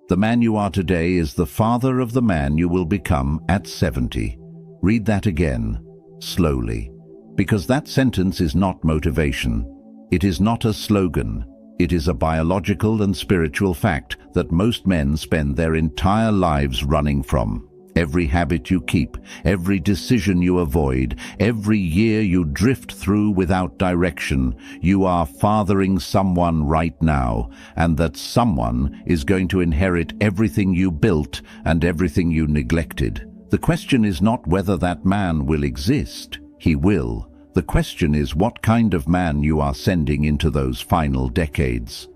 The man you are today is the father of the man you will become at 70. Read that again, slowly, because that sentence is not motivation. It is not a slogan. It is a biological and spiritual fact that most men spend their entire lives running from. Every habit you keep, every decision you avoid, every year you drift through without direction, you are fathering someone right now, and that someone is going to inherit everything you built and everything you neglected. The question is not whether that man will exist. He will. The question is what kind of man you are sending into those final decades.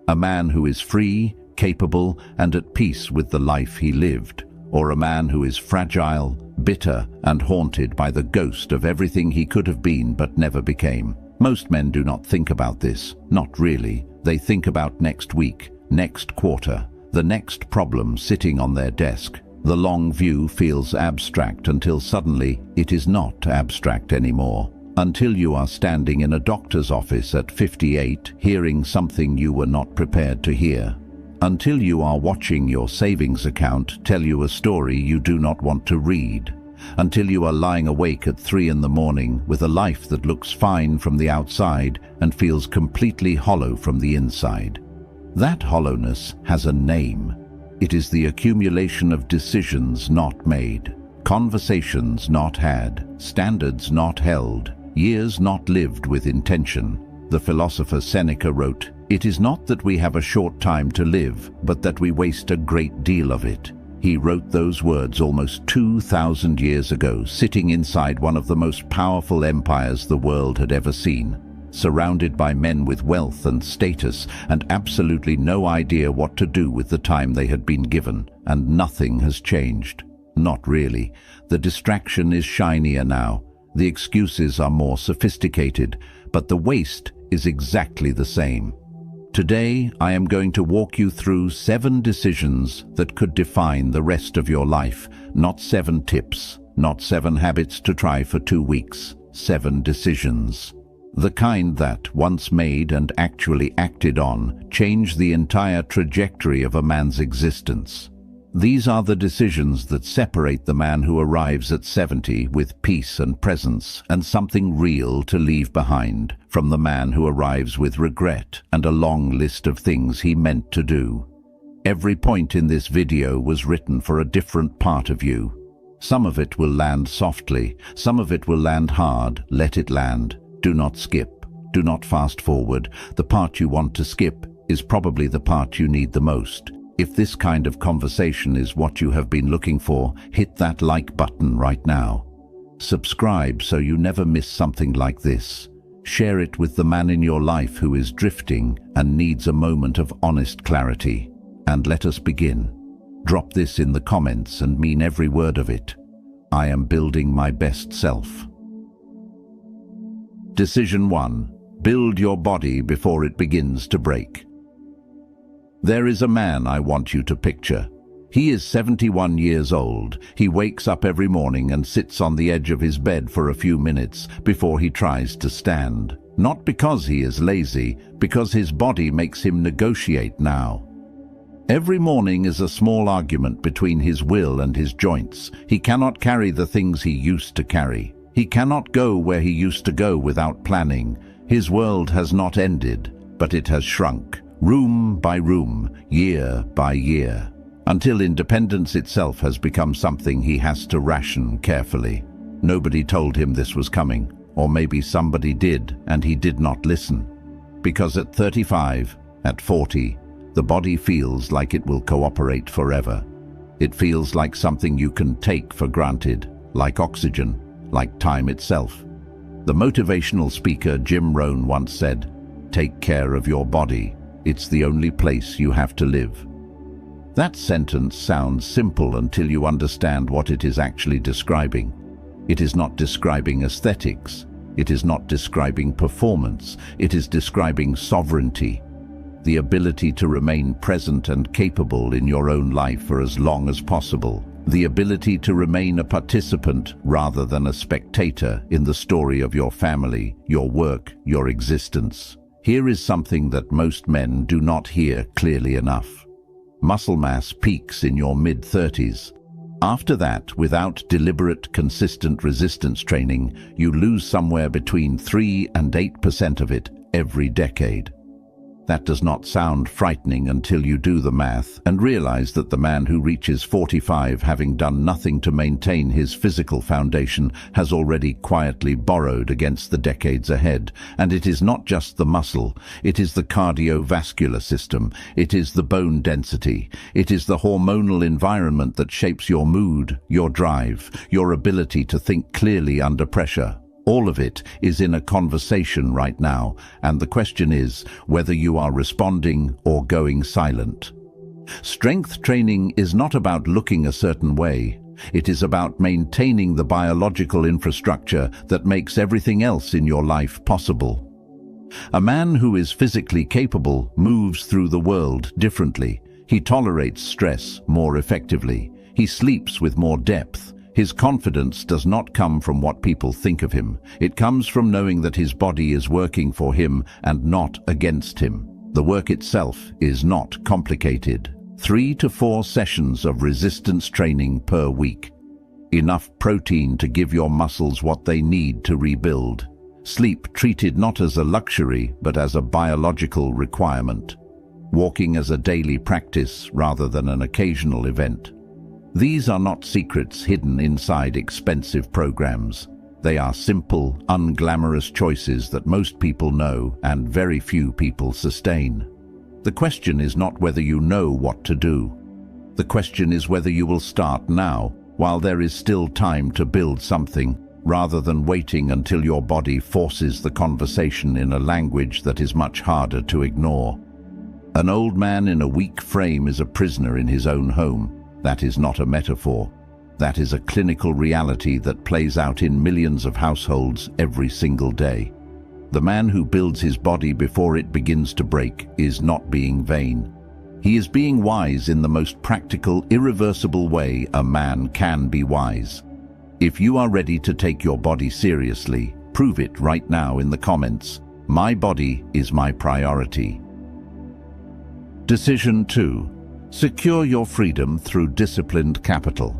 A man who is free, capable, and at peace with the life he lived, or a man who is fragile, bitter, and haunted by the ghost of everything he could have been but never became. Most men do not think about this. Not really. They think about next week, next quarter, the next problem sitting on their desk. The long view feels abstract until suddenly it is not abstract anymore. Until you are standing in a doctor's office at 58, hearing something you were not prepared to hear. Until you are watching your savings account tell you a story you do not want to read. Until you are lying awake at 3 in the morning with a life that looks fine from the outside and feels completely hollow from the inside. That hollowness has a name. It is the accumulation of decisions not made, conversations not had, standards not held, years not lived with intention. The philosopher Seneca wrote, "It is not that we have a short time to live, but that we waste a great deal of it." He wrote those words almost 2,000 years ago, sitting inside one of the most powerful empires the world had ever seen, surrounded by men with wealth and status and absolutely no idea what to do with the time they had been given, and nothing has changed. Not really. The distraction is shinier now. The excuses are more sophisticated, but the waste is exactly the same. Today, I am going to walk you through 7 decisions that could define the rest of your life. Not 7 tips, not 7 habits to try for 2 weeks. 7 decisions. The kind that, once made and actually acted on, change the entire trajectory of a man's existence. These are the decisions that separate the man who arrives at 70 with peace and presence and something real to leave behind, from the man who arrives with regret and a long list of things he meant to do. Every point in this video was written for a different part of you. Some of it will land softly, some of it will land hard. Let it land. Do not skip. Do not fast forward. The part you want to skip is probably the part you need the most. If this kind of conversation is what you have been looking for, hit that like button right now. Subscribe so you never miss something like this. Share it with the man in your life who is drifting and needs a moment of honest clarity. And let us begin. Drop this in the comments and mean every word of it. I am building my best self. Decision 1. Build your body before it begins to break. There is a man I want you to picture. He is 71 years old. He wakes up every morning and sits on the edge of his bed for a few minutes before he tries to stand. Not because he is lazy, because his body makes him negotiate now. Every morning is a small argument between his will and his joints. He cannot carry the things he used to carry. He cannot go where he used to go without planning. His world has not ended, but it has shrunk. Room by room, year by year, until independence itself has become something he has to ration carefully. Nobody told him this was coming, or maybe somebody did and he did not listen. Because at 35, at 40, the body feels like it will cooperate forever. It feels like something you can take for granted, like oxygen, like time itself. The motivational speaker Jim Rohn once said, "Take care of your body. It's the only place you have to live." That sentence sounds simple until you understand what it is actually describing. It is not describing aesthetics. It is not describing performance. It is describing sovereignty. The ability to remain present and capable in your own life for as long as possible. The ability to remain a participant rather than a spectator in the story of your family, your work, your existence. Here is something that most men do not hear clearly enough. Muscle mass peaks in your mid-30s. After that, without deliberate, consistent resistance training, you lose somewhere between 3 and 8% of it every decade. That does not sound frightening until you do the math and realize that the man who reaches 45 having done nothing to maintain his physical foundation has already quietly borrowed against the decades ahead. And it is not just the muscle, it is the cardiovascular system, it is the bone density, it is the hormonal environment that shapes your mood, your drive, your ability to think clearly under pressure. All of it is in a conversation right now, and the question is whether you are responding or going silent. Strength training is not about looking a certain way. It is about maintaining the biological infrastructure that makes everything else in your life possible. A man who is physically capable moves through the world differently. He tolerates stress more effectively. He sleeps with more depth. His confidence does not come from what people think of him. It comes from knowing that his body is working for him and not against him. The work itself is not complicated. 3 to 4 sessions of resistance training per week. Enough protein to give your muscles what they need to rebuild. Sleep treated not as a luxury, but as a biological requirement. Walking as a daily practice rather than an occasional event. These are not secrets hidden inside expensive programs. They are simple, unglamorous choices that most people know and very few people sustain. The question is not whether you know what to do. The question is whether you will start now, while there is still time to build something, rather than waiting until your body forces the conversation in a language that is much harder to ignore. An old man in a weak frame is a prisoner in his own home. That is not a metaphor. That is a clinical reality that plays out in millions of households every single day. The man who builds his body before it begins to break is not being vain. He is being wise in the most practical, irreversible way a man can be wise. If you are ready to take your body seriously, prove it right now in the comments. My body is my priority. Decision 2. Secure your freedom through disciplined capital.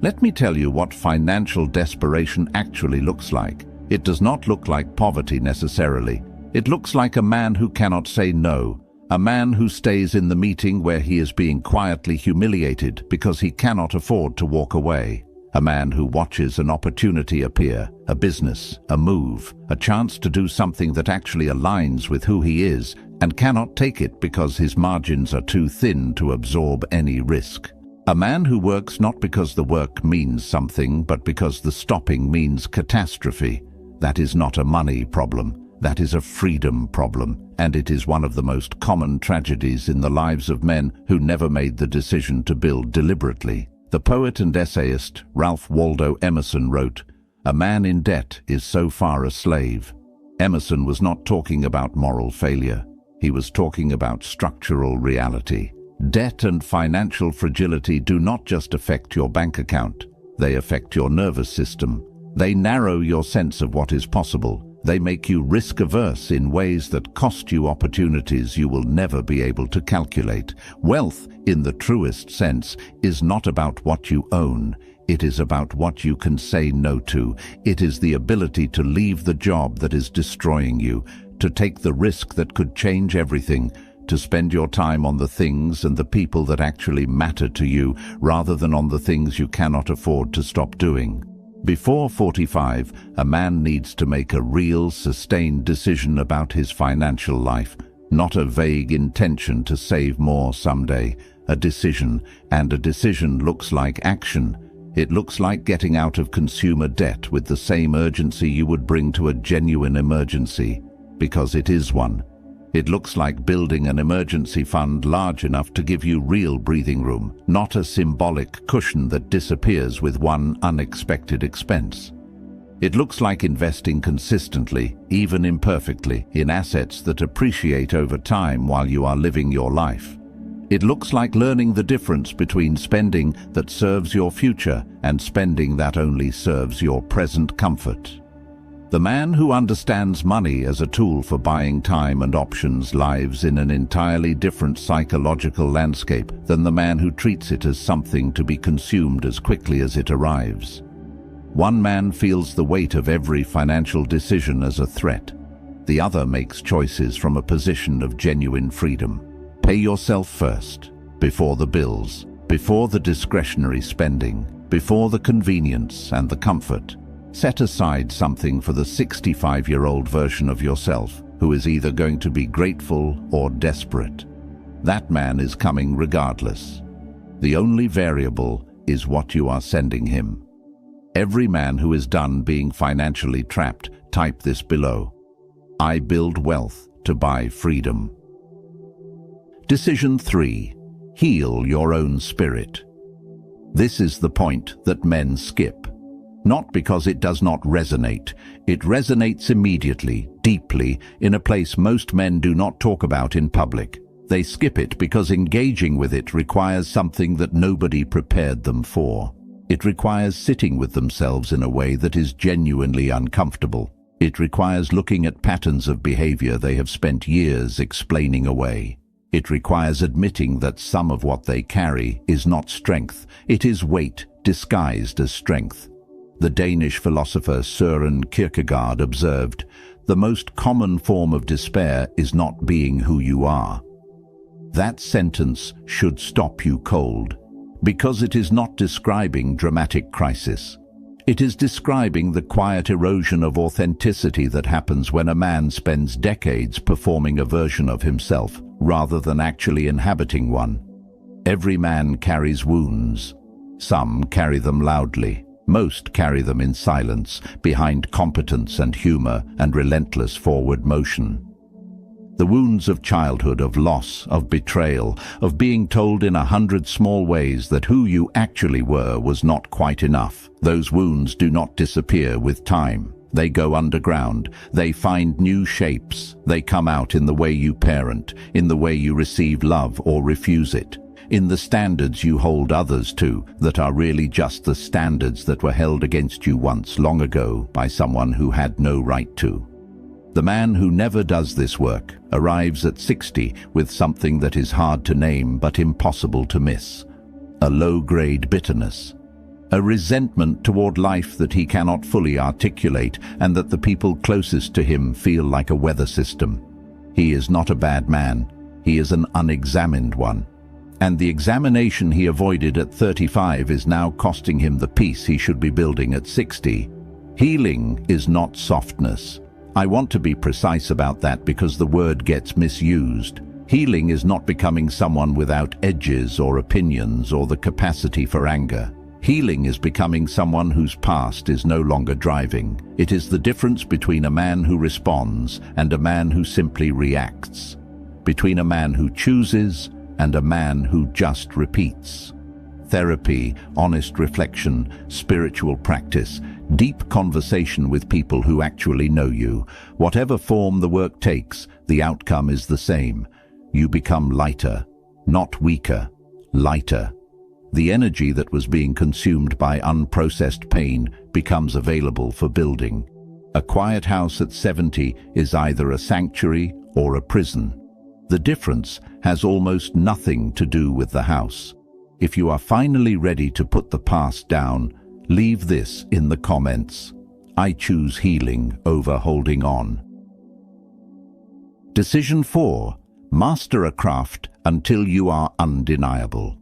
Let me tell you what financial desperation actually looks like. It does not look like poverty necessarily. It looks like a man who cannot say no, a man who stays in the meeting where he is being quietly humiliated because he cannot afford to walk away. A man who watches an opportunity appear, a business, a move, a chance to do something that actually aligns with who he is, and cannot take it because his margins are too thin to absorb any risk. A man who works not because the work means something, but because the stopping means catastrophe. That is not a money problem. That is a freedom problem, and it is one of the most common tragedies in the lives of men who never made the decision to build deliberately. The poet and essayist Ralph Waldo Emerson wrote, "A man in debt is so far a slave." Emerson was not talking about moral failure. He was talking about structural reality. Debt and financial fragility do not just affect your bank account. They affect your nervous system. They narrow your sense of what is possible. They make you risk-averse in ways that cost you opportunities you will never be able to calculate. Wealth, in the truest sense, is not about what you own. It is about what you can say no to. It is the ability to leave the job that is destroying you, to take the risk that could change everything, to spend your time on the things and the people that actually matter to you, rather than on the things you cannot afford to stop doing. Before 45, a man needs to make a real, sustained decision about his financial life, not a vague intention to save more someday. A decision, and a decision looks like action. It looks like getting out of consumer debt with the same urgency you would bring to a genuine emergency, because it is one. It looks like building an emergency fund large enough to give you real breathing room, not a symbolic cushion that disappears with one unexpected expense. It looks like investing consistently, even imperfectly, in assets that appreciate over time while you are living your life. It looks like learning the difference between spending that serves your future and spending that only serves your present comfort. The man who understands money as a tool for buying time and options lives in an entirely different psychological landscape than the man who treats it as something to be consumed as quickly as it arrives. One man feels the weight of every financial decision as a threat. The other makes choices from a position of genuine freedom. Pay yourself first, before the bills, before the discretionary spending, before the convenience and the comfort. Set aside something for the 65-year-old version of yourself who is either going to be grateful or desperate. That man is coming regardless. The only variable is what you are sending him. Every man who is done being financially trapped, type this below. I build wealth to buy freedom. Decision 3. Heal your own spirit. This is the point that men skip. Not because it does not resonate. It resonates immediately, deeply, in a place most men do not talk about in public. They skip it because engaging with it requires something that nobody prepared them for. It requires sitting with themselves in a way that is genuinely uncomfortable. It requires looking at patterns of behavior they have spent years explaining away. It requires admitting that some of what they carry is not strength. It is weight disguised as strength. The Danish philosopher Søren Kierkegaard observed, "The most common form of despair is not being who you are." That sentence should stop you cold, because it is not describing dramatic crisis. It is describing the quiet erosion of authenticity that happens when a man spends decades performing a version of himself rather than actually inhabiting one. Every man carries wounds. Some carry them loudly. Most carry them in silence, behind competence and humor and relentless forward motion. The wounds of childhood, of loss, of betrayal, of being told in 100 small ways that who you actually were was not quite enough. Those wounds do not disappear with time. They go underground. They find new shapes. They come out in the way you parent, in the way you receive love or refuse it, in the standards you hold others to that are really just the standards that were held against you once long ago by someone who had no right to. The man who never does this work arrives at 60 with something that is hard to name but impossible to miss. A low-grade bitterness. A resentment toward life that he cannot fully articulate and that the people closest to him feel like a weather system. He is not a bad man. He is an unexamined one. And the examination he avoided at 35 is now costing him the peace he should be building at 60. Healing is not softness. I want to be precise about that because the word gets misused. Healing is not becoming someone without edges or opinions or the capacity for anger. Healing is becoming someone whose past is no longer driving. It is the difference between a man who responds and a man who simply reacts. Between a man who chooses and a man who just repeats. Therapy, honest reflection, spiritual practice, deep conversation with people who actually know you. Whatever form the work takes, the outcome is the same. You become lighter, not weaker, lighter. The energy that was being consumed by unprocessed pain becomes available for building. A quiet house at 70 is either a sanctuary or a prison. The difference has almost nothing to do with the house. If you are finally ready to put the past down, leave this in the comments. I choose healing over holding on. Decision 4. Master a craft until you are undeniable.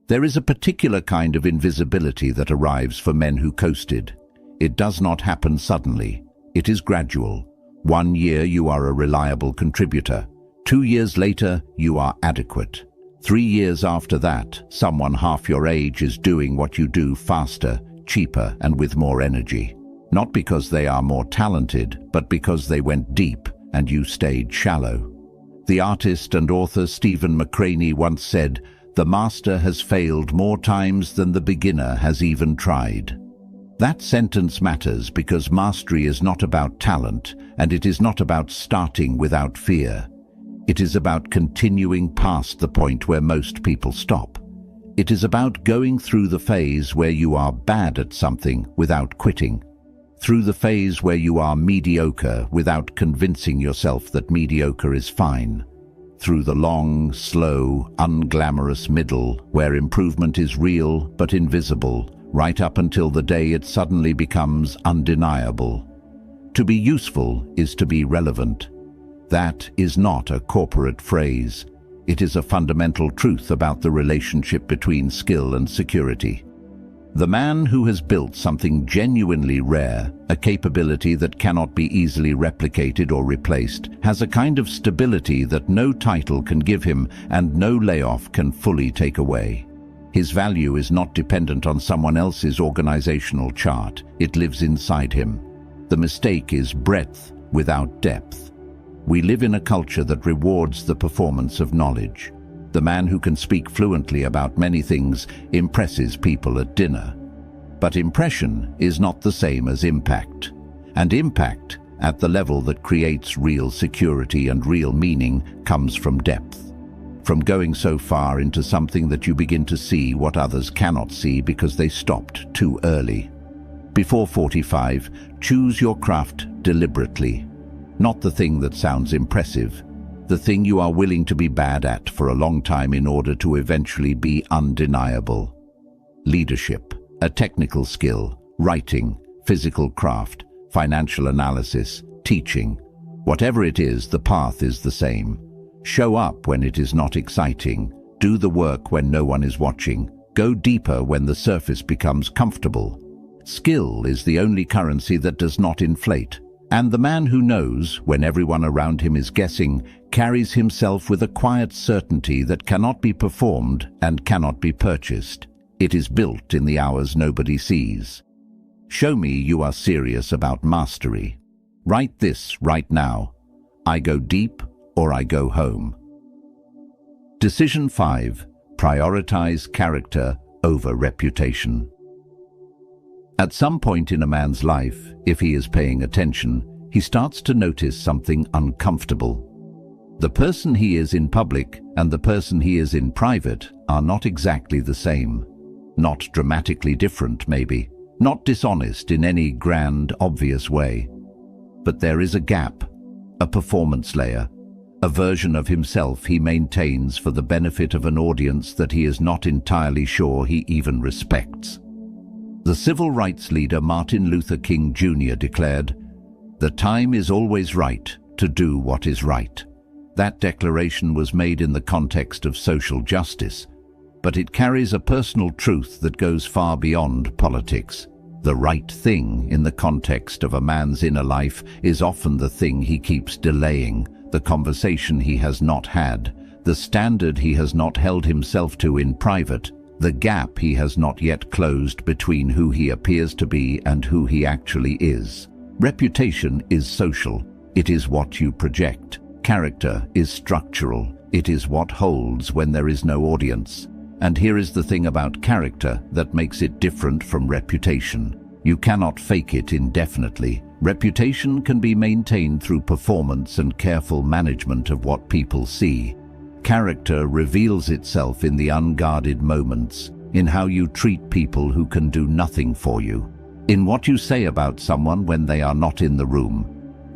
There is a particular kind of invisibility that arrives for men who coasted. It does not happen suddenly. It is gradual. 1 year you are a reliable contributor. 2 years later, you are adequate. 3 years after that, someone half your age is doing what you do faster, cheaper, and with more energy. Not because they are more talented, but because they went deep and you stayed shallow. The artist and author Stephen McCraney once said, "The master has failed more times than the beginner has even tried." That sentence matters because mastery is not about talent, and it is not about starting without fear. It is about continuing past the point where most people stop. It is about going through the phase where you are bad at something without quitting. through the phase where you are mediocre without convincing yourself that mediocre is fine, through the long, slow, unglamorous middle where improvement is real but invisible, right up until the day it suddenly becomes undeniable. To be useful is to be relevant. That is not a corporate phrase. It is a fundamental truth about the relationship between skill and security. The man who has built something genuinely rare, a capability that cannot be easily replicated or replaced, has a kind of stability that no title can give him and no layoff can fully take away. His value is not dependent on someone else's organizational chart. It lives inside him. The mistake is breadth without depth. We live in a culture that rewards the performance of knowledge. The man who can speak fluently about many things impresses people at dinner. But impression is not the same as impact. And impact, at the level that creates real security and real meaning, comes from depth. From going so far into something that you begin to see what others cannot see because they stopped too early. Before 45, choose your craft deliberately. Not the thing that sounds impressive. The thing you are willing to be bad at for a long time in order to eventually be undeniable. Leadership, a technical skill, writing, physical craft, financial analysis, teaching. Whatever it is, the path is the same. Show up when it is not exciting. Do the work when no one is watching. Go deeper when the surface becomes comfortable. Skill is the only currency that does not inflate. And the man who knows, when everyone around him is guessing, carries himself with a quiet certainty that cannot be performed and cannot be purchased. It is built in the hours nobody sees. Show me you are serious about mastery. Write this right now. I go deep or I go home. Decision 5. Prioritize character over reputation. At some point in a man's life, if he is paying attention, he starts to notice something uncomfortable. The person he is in public and the person he is in private are not exactly the same. Not dramatically different, maybe. Not dishonest in any grand, obvious way. But there is a gap, a performance layer, a version of himself he maintains for the benefit of an audience that he is not entirely sure he even respects. The civil rights leader Martin Luther King Jr. declared, "The time is always right to do what is right." That declaration was made in the context of social justice, but it carries a personal truth that goes far beyond politics. The right thing in the context of a man's inner life is often the thing he keeps delaying, the conversation he has not had, the standard he has not held himself to in private, the gap he has not yet closed between who he appears to be and who he actually is. Reputation is social. It is what you project. Character is structural. It is what holds when there is no audience. And here is the thing about character that makes it different from reputation. You cannot fake it indefinitely. Reputation can be maintained through performance and careful management of what people see. Character reveals itself in the unguarded moments, in how you treat people who can do nothing for you, in what you say about someone when they are not in the room,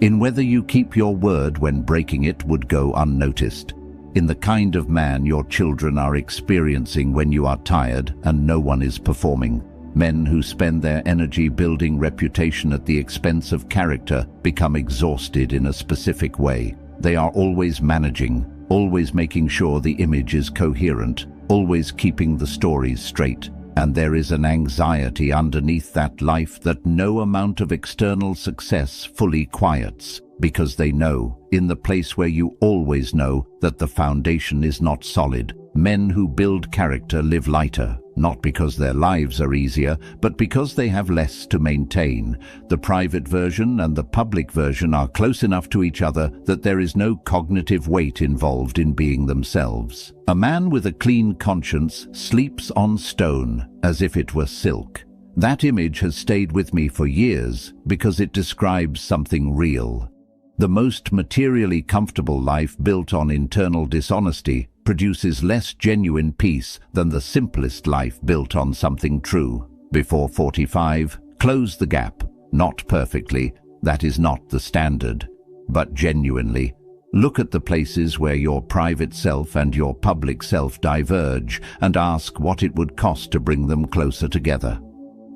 in whether you keep your word when breaking it would go unnoticed, in the kind of man your children are experiencing when you are tired and no one is performing. Men who spend their energy building reputation at the expense of character become exhausted in a specific way. They are always managing, always making sure the image is coherent, always keeping the stories straight. And there is an anxiety underneath that life that no amount of external success fully quiets, because they know, in the place where you always know, that the foundation is not solid. Men who build character live lighter, not because their lives are easier, but because they have less to maintain. The private version and the public version are close enough to each other that there is no cognitive weight involved in being themselves. A man with a clean conscience sleeps on stone as if it were silk. That image has stayed with me for years because it describes something real. The most materially comfortable life built on internal dishonesty produces less genuine peace than the simplest life built on something true. Before 45, close the gap. Not perfectly, that is not the standard, but genuinely. Look at the places where your private self and your public self diverge and ask what it would cost to bring them closer together.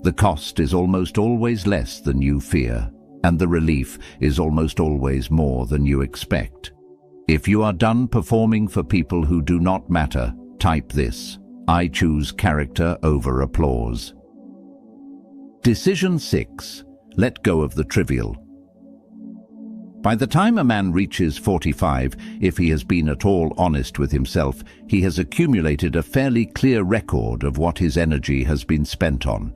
The cost is almost always less than you fear, and the relief is almost always more than you expect. If you are done performing for people who do not matter, type this: I choose character over applause. Decision 6. Let go of the trivial. By the time a man reaches 45, if he has been at all honest with himself, he has accumulated a fairly clear record of what his energy has been spent on.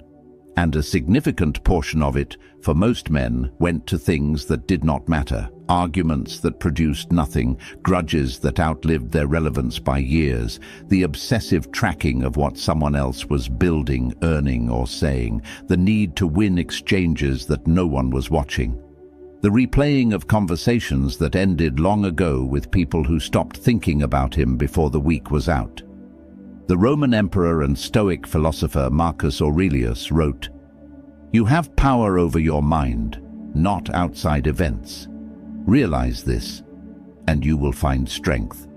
And a significant portion of it, for most men, went to things that did not matter, arguments that produced nothing, grudges that outlived their relevance by years, the obsessive tracking of what someone else was building, earning, or saying, the need to win exchanges that no one was watching. The replaying of conversations that ended long ago with people who stopped thinking about him before the week was out. The Roman emperor and Stoic philosopher Marcus Aurelius wrote, "You have power over your mind, not outside events. Realize this, and you will find strength."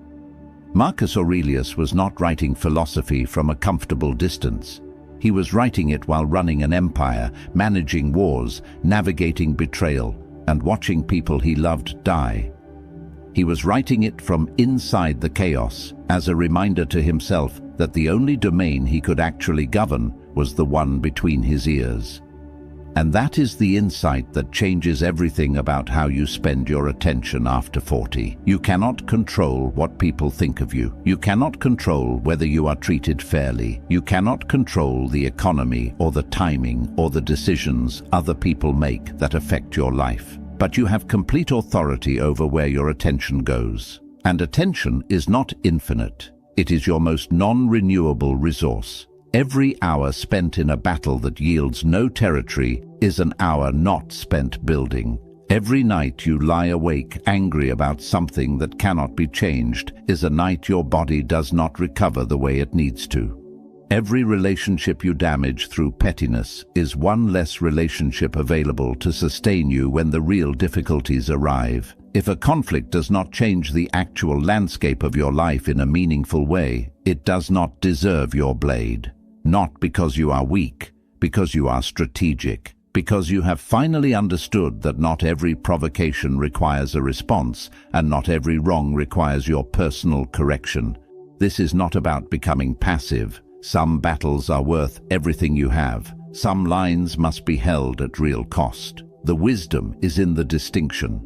Marcus Aurelius was not writing philosophy from a comfortable distance. He was writing it while running an empire, managing wars, navigating betrayal, and watching people he loved die. He was writing it from inside the chaos, as a reminder to himself that the only domain he could actually govern was the one between his ears. And that is the insight that changes everything about how you spend your attention after 40. You cannot control what people think of you. You cannot control whether you are treated fairly. You cannot control the economy or the timing or the decisions other people make that affect your life. But you have complete authority over where your attention goes. And attention is not infinite. It is your most non-renewable resource. Every hour spent in a battle that yields no territory is an hour not spent building. Every night you lie awake angry about something that cannot be changed is a night your body does not recover the way it needs to. Every relationship you damage through pettiness is one less relationship available to sustain you when the real difficulties arrive. If a conflict does not change the actual landscape of your life in a meaningful way, it does not deserve your blade. Not because you are weak, because you are strategic, because you have finally understood that not every provocation requires a response, and not every wrong requires your personal correction. This is not about becoming passive. Some battles are worth everything you have. Some lines must be held at real cost. The wisdom is in the distinction.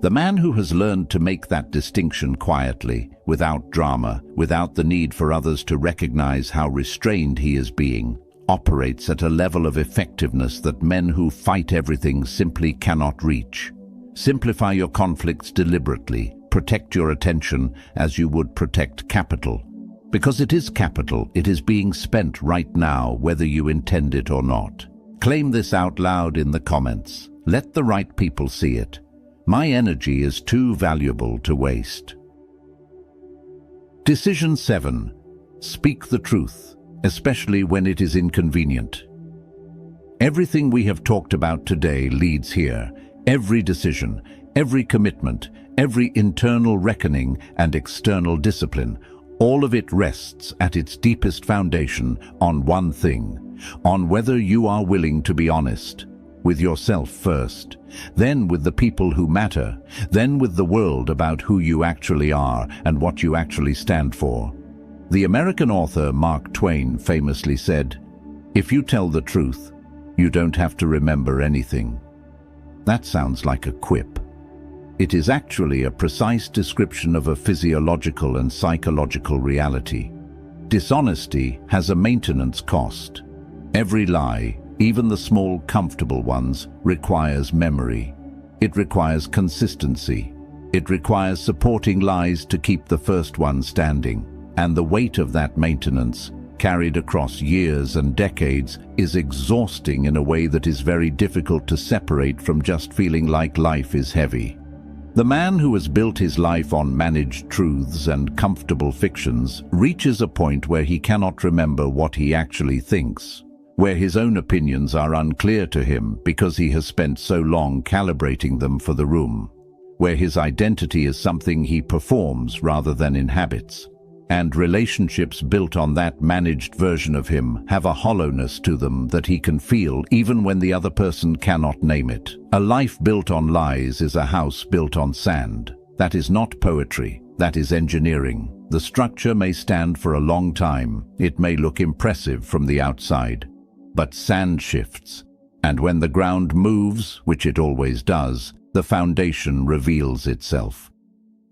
The man who has learned to make that distinction quietly, without drama, without the need for others to recognize how restrained he is being, operates at a level of effectiveness that men who fight everything simply cannot reach. Simplify your conflicts deliberately. Protect your attention as you would protect capital. Because it is capital, it is being spent right now, whether you intend it or not. Claim this out loud in the comments. Let the right people see it. My energy is too valuable to waste. Decision 7. Speak the truth, especially when it is inconvenient. Everything we have talked about today leads here. Every decision, every commitment, every internal reckoning and external discipline, all of it rests at its deepest foundation on one thing, on whether you are willing to be honest. With yourself first, then with the people who matter, then with the world about who you actually are and what you actually stand for. The American author Mark Twain famously said, "If you tell the truth, you don't have to remember anything." That sounds like a quip. It is actually a precise description of a physiological and psychological reality. Dishonesty has a maintenance cost. Every lie, even the small, comfortable ones, requires memory. It requires consistency. It requires supporting lies to keep the first one standing. And the weight of that maintenance, carried across years and decades, is exhausting in a way that is very difficult to separate from just feeling like life is heavy. The man who has built his life on managed truths and comfortable fictions reaches a point where he cannot remember what he actually thinks. where his own opinions are unclear to him because he has spent so long calibrating them for the room, where his identity is something he performs rather than inhabits. And relationships built on that managed version of him have a hollowness to them that he can feel even when the other person cannot name it. A life built on lies is a house built on sand. That is not poetry, that is engineering. The structure may stand for a long time, it may look impressive from the outside, but sand shifts, and when the ground moves, which it always does, the foundation reveals itself.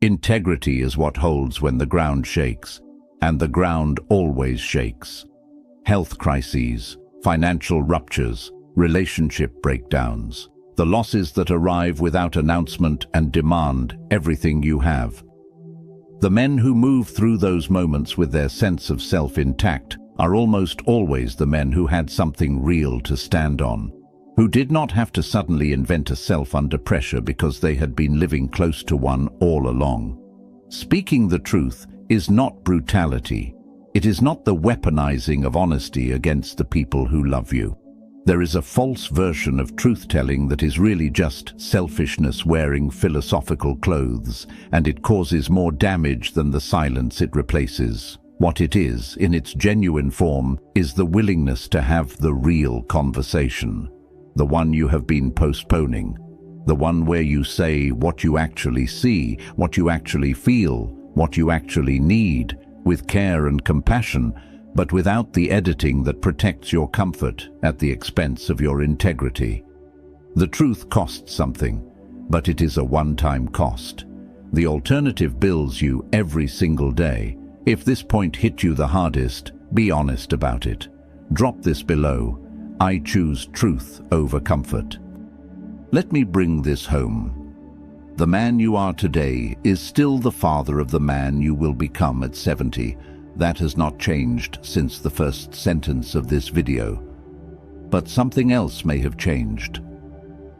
Integrity is what holds when the ground shakes, and the ground always shakes. Health crises, financial ruptures, relationship breakdowns, the losses that arrive without announcement and demand everything you have. The men who move through those moments with their sense of self intact are almost always the men who had something real to stand on, who did not have to suddenly invent a self under pressure because they had been living close to one all along. Speaking the truth is not brutality. It is not the weaponizing of honesty against the people who love you. There is a false version of truth-telling that is really just selfishness wearing philosophical clothes, and it causes more damage than the silence it replaces. What it is, in its genuine form, is the willingness to have the real conversation. The one you have been postponing. The one where you say what you actually see, what you actually feel, what you actually need, with care and compassion, but without the editing that protects your comfort at the expense of your integrity. The truth costs something, but it is a one-time cost. The alternative bills you every single day. If this point hit you the hardest, be honest about it. Drop this below. I choose truth over comfort. Let me bring this home. The man you are today is still the father of the man you will become at 70. That has not changed since the first sentence of this video. But something else may have changed.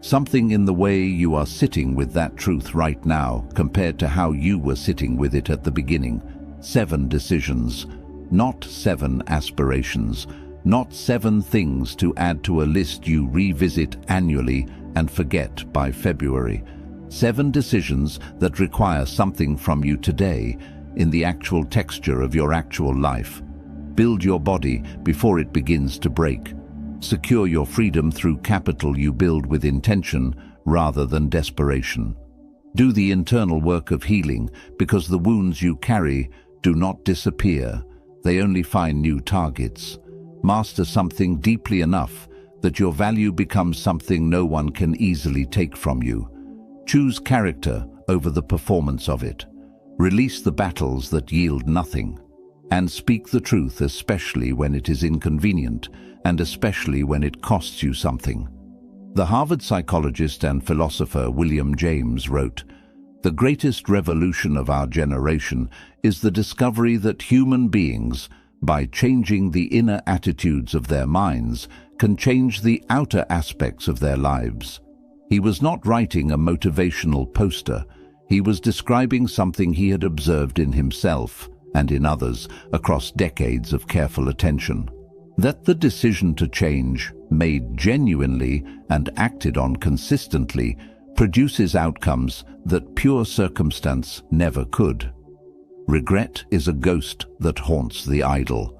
Something in the way you are sitting with that truth right now compared to how you were sitting with it at the beginning. 7 decisions, not 7 aspirations. Not 7 things to add to a list you revisit annually and forget by February. 7 decisions that require something from you today in the actual texture of your actual life. Build your body before it begins to break. Secure your freedom through capital you build with intention rather than desperation. Do the internal work of healing because the wounds you carry do not disappear. They only find new targets. Master something deeply enough that your value becomes something no one can easily take from you. Choose character over the performance of it. Release the battles that yield nothing. And speak the truth, especially when it is inconvenient, and especially when it costs you something. The Harvard psychologist and philosopher William James wrote, "The greatest revolution of our generation is the discovery that human beings, by changing the inner attitudes of their minds, can change the outer aspects of their lives." He was not writing a motivational poster. He was describing something he had observed in himself and in others across decades of careful attention. That the decision to change, made genuinely and acted on consistently, produces outcomes that pure circumstance never could. Regret is a ghost that haunts the idle.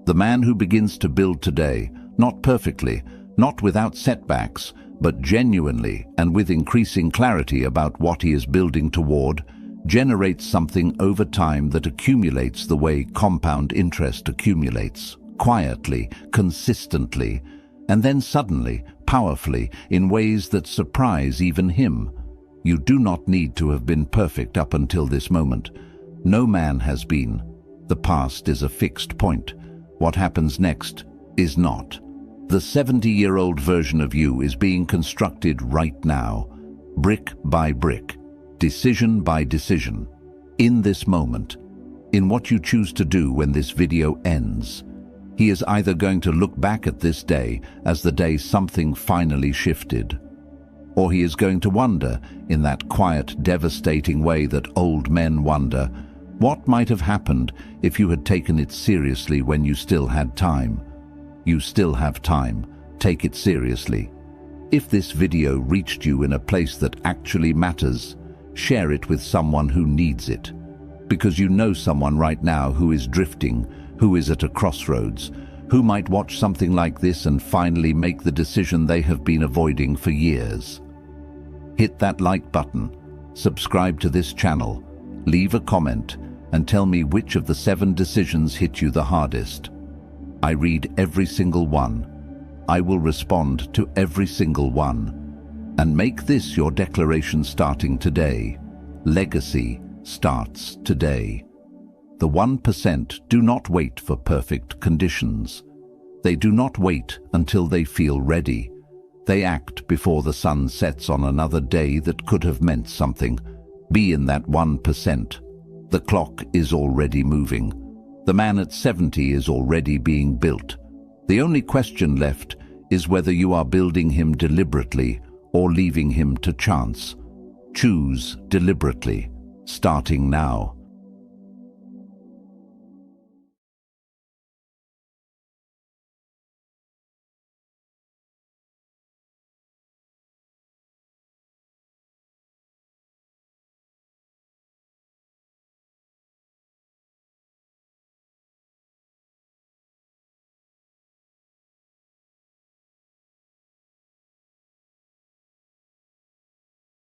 The man who begins to build today, not perfectly, not without setbacks, but genuinely and with increasing clarity about what he is building toward, generates something over time that accumulates the way compound interest accumulates, quietly, consistently, and then suddenly, powerfully, in ways that surprise even him. You do not need to have been perfect up until this moment. No man has been. The past is a fixed point. What happens next is not. The 70-year-old version of you is being constructed right now, brick by brick, decision by decision, in this moment, in what you choose to do when this video ends. He is either going to look back at this day as the day something finally shifted, or he is going to wonder, in that quiet, devastating way that old men wonder, what might have happened if you had taken it seriously when you still had time? You still have time. Take it seriously. If this video reached you in a place that actually matters, share it with someone who needs it. Because you know someone right now who is drifting, who is at a crossroads, who might watch something like this and finally make the decision they have been avoiding for years. Hit that like button, subscribe to this channel, leave a comment, and tell me which of the 7 decisions hit you the hardest. I read every single one. I will respond to every single one. And make this your declaration starting today. Legacy starts today. The 1% do not wait for perfect conditions. They do not wait until they feel ready. They act before the sun sets on another day that could have meant something. Be in that 1%. The clock is already moving. The man at 70 is already being built. The only question left is whether you are building him deliberately or leaving him to chance. Choose deliberately, starting now.